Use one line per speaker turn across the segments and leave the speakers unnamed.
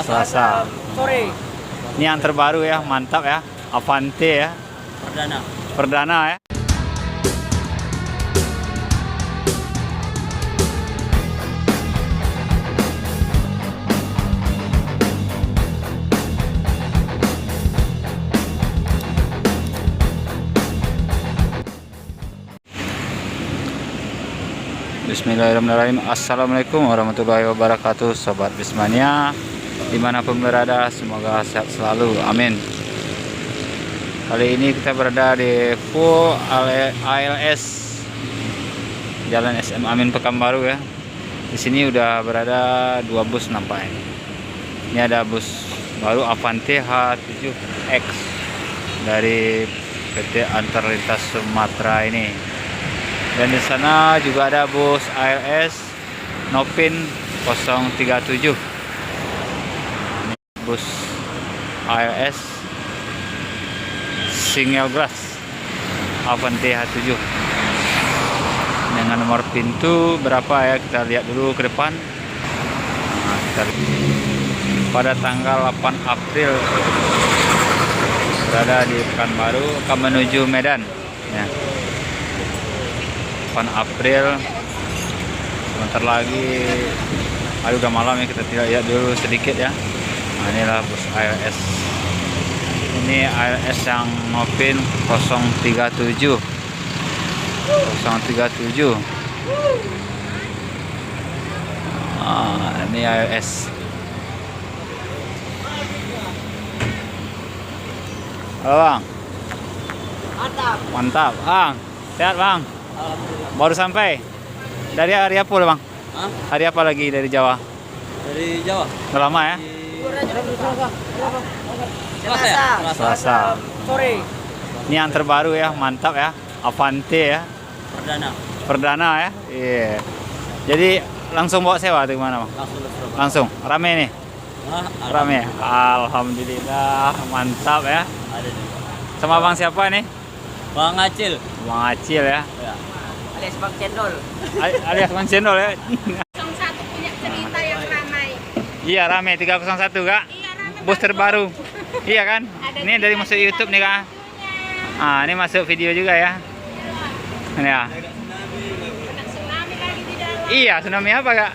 Selasa.
Sore.
Ini yang terbaru ya, mantap ya. Avante ya. Perdana ya. Bismillahirrahmanirrahim. Assalamualaikum warahmatullahi wabarakatuh, Sobat Bismania dimanapun berada, semoga sehat selalu, amin. Kali ini kita berada di full ALS Jalan SM Amin Pekanbaru ya. Di sini udah berada 2 bus nampaknya. Ini ada bus baru Avante H7X dari PT Antar Lintas Sumatera ini. Dan di sana juga ada bus ALS Nopin 037. Bus ALS Single Glass Avante H7 dengan nomor pintu berapa ya, kita lihat dulu ke depan. Nah, kita pada tanggal 8 April berada di Pekanbaru akan menuju Medan ya. 8 April sebentar lagi. Aduh, udah malam ya, kita tidak lihat dulu sedikit ya. Nah, inilah bus ALS. Ini ALS yang Nopin 037. Ini ALS. Halo Bang. Mantap Bang. Sehat Bang? Baru sampai? Dari hari apa Bang?
Hah?
Hari apa lagi dari Jawa?
Dari Jawa.
Udah lama ya? Selasa.
Sore.
Ini yang terbaru ya, mantap ya. Avante ya. Perdana ya. Iya. Jadi langsung bawa sewa atau gimana Bang? Langsung. Rame nih? Rame. Alhamdulillah, mantap ya.
Ada juga.
Sama Bang siapa nih?
Bang Acil.
Bang Acil ya.
Alias Bang Cendol.
Alias Bang Cendol ya.
101 punya cerita yang ramai.
Iya, rame 301 Kak.
Iya, ramai.
Bus terbaru. Iya kan?
Ada
Ini dari masuk YouTube nih Kak. Ah, ini masuk video juga ya. Ini ya.
Kena tsunami lagi di dalam.
Iya, tsunami apa Kak?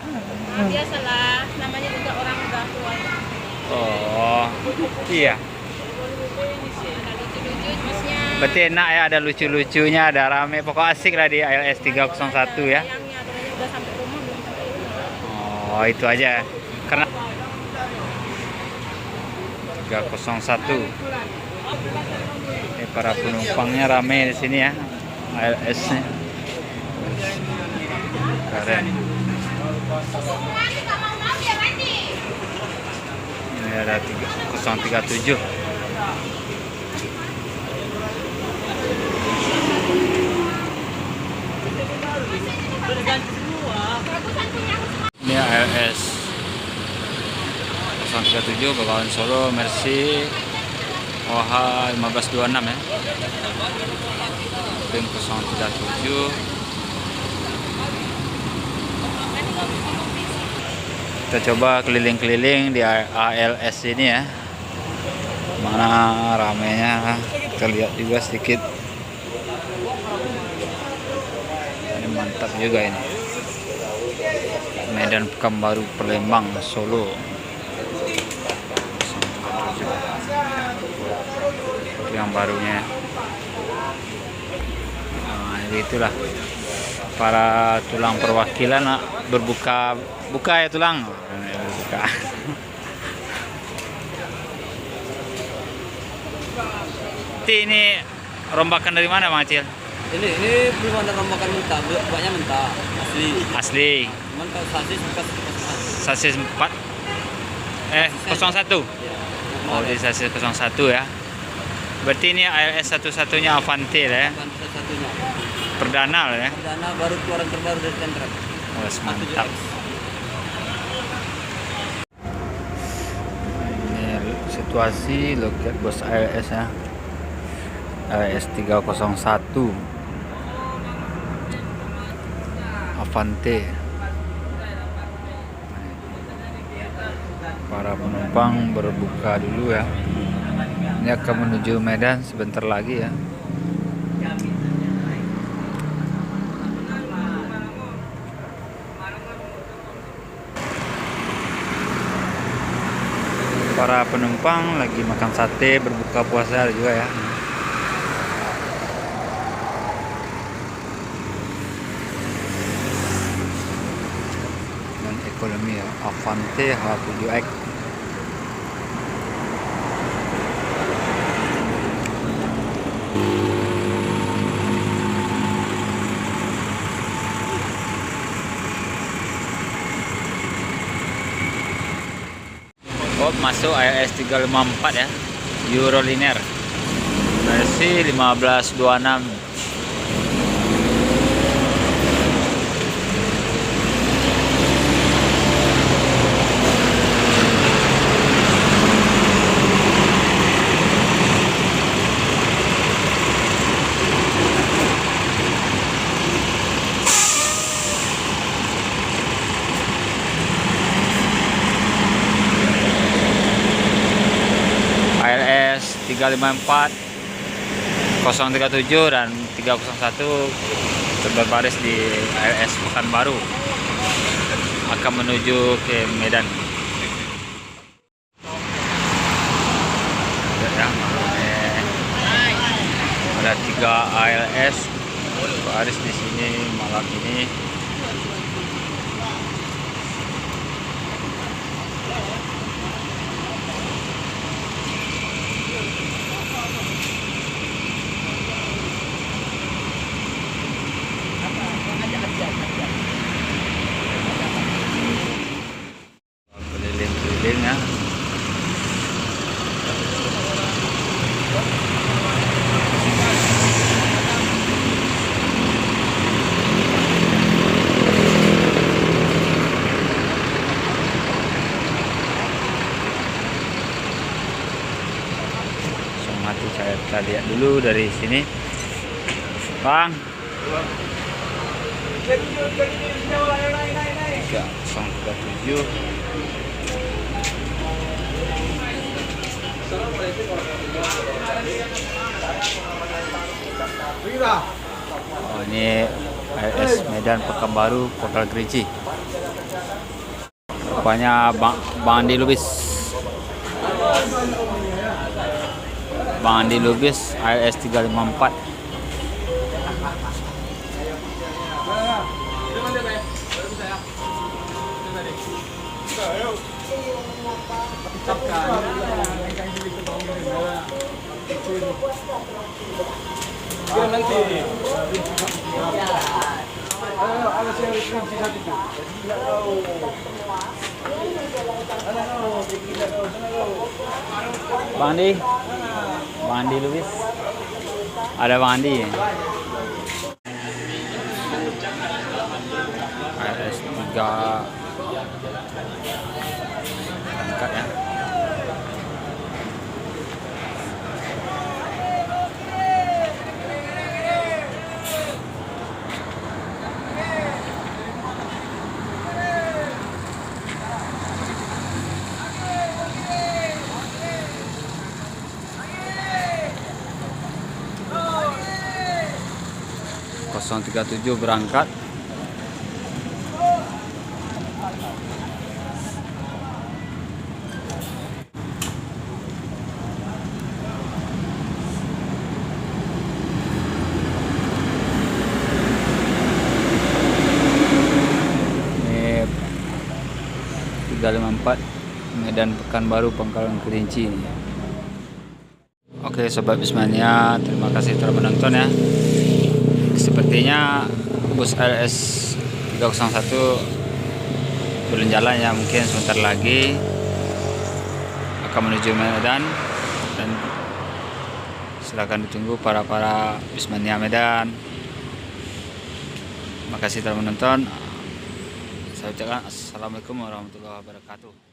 Biasalah, namanya juga orang udah tua.
Oh, iya.
Ada lucu-lucu busnya.
Berarti enak ya, ada lucu-lucunya, ada rame. Pokok asik lah di ALS 301 ya.
Sayangnya adanya udah sampai rumah belum sampai rumah.
Oh, itu aja. Karena 301. Ini para penumpangnya rame di sini ya. ALS-nya. Keren. Ini ada 037. Ini ALS 037 Bengawan Solo Mercy OH 1526 ya. Tim 037. Kita coba keliling-keliling di ALS ini ya. Mana ramenya, kita lihat juga sedikit. Ini mantap juga ini. Medan Pekanbaru Palembang Solo. Yang barunya. Nah, itulah para tulang perwakilan berbuka ya tulang. Berbuka. Ini rombakan dari mana Bang Acil?
Ini belum ada rombakan mentah, banyak mentah.
Asli.
Cuman kalau sasis bekas
Sasis 4 01. Oh, di sasis 01 ya. Berarti ini ALS satu-satunya Avante ya.
satunya.
Perdana ya.
Perdana baru keluaran terbaru dari kontrak.
Oh, mantap. Ini situasi loket bos ALS ya. ALS 301 Avante. Para penumpang berbuka dulu ya. Ini akan menuju Medan sebentar lagi ya. Para penumpang lagi makan sate, berbuka puasa juga ya. Dan ekonomi ya, Avante H7X. Oh, masuk ALS 354 ya, Euroliner versi 1526. ALS 354, 037 dan 301 berbaris di ALS Pekanbaru akan menuju ke Medan. Ya, ada 3 ALS berbaris di sini malam ini. Keliling-keliling ya. Mati kita lihat dulu dari sini, Bang. 3037. Oh, ini ALS Medan Pekanbaru Kota Kerinci. Rupanya Bang Andi Lubis. Bang Andi Lubis ALS 354. Bang Andi Lubis, ada Bang Andi ya? ALS 3 angkat ya. Kosong 37 berangkat. Ini 354 Medan Pekanbaru Pangkalan Kerinci ini. Oke sobat Bismania, terima kasih telah menonton ya. Sepertinya bus ALS 301 belum jalan ya, mungkin sebentar lagi akan menuju Medan, dan silakan ditunggu para Bismania Medan. Terima kasih telah menonton. Saya ucapkan assalamualaikum warahmatullahi wabarakatuh.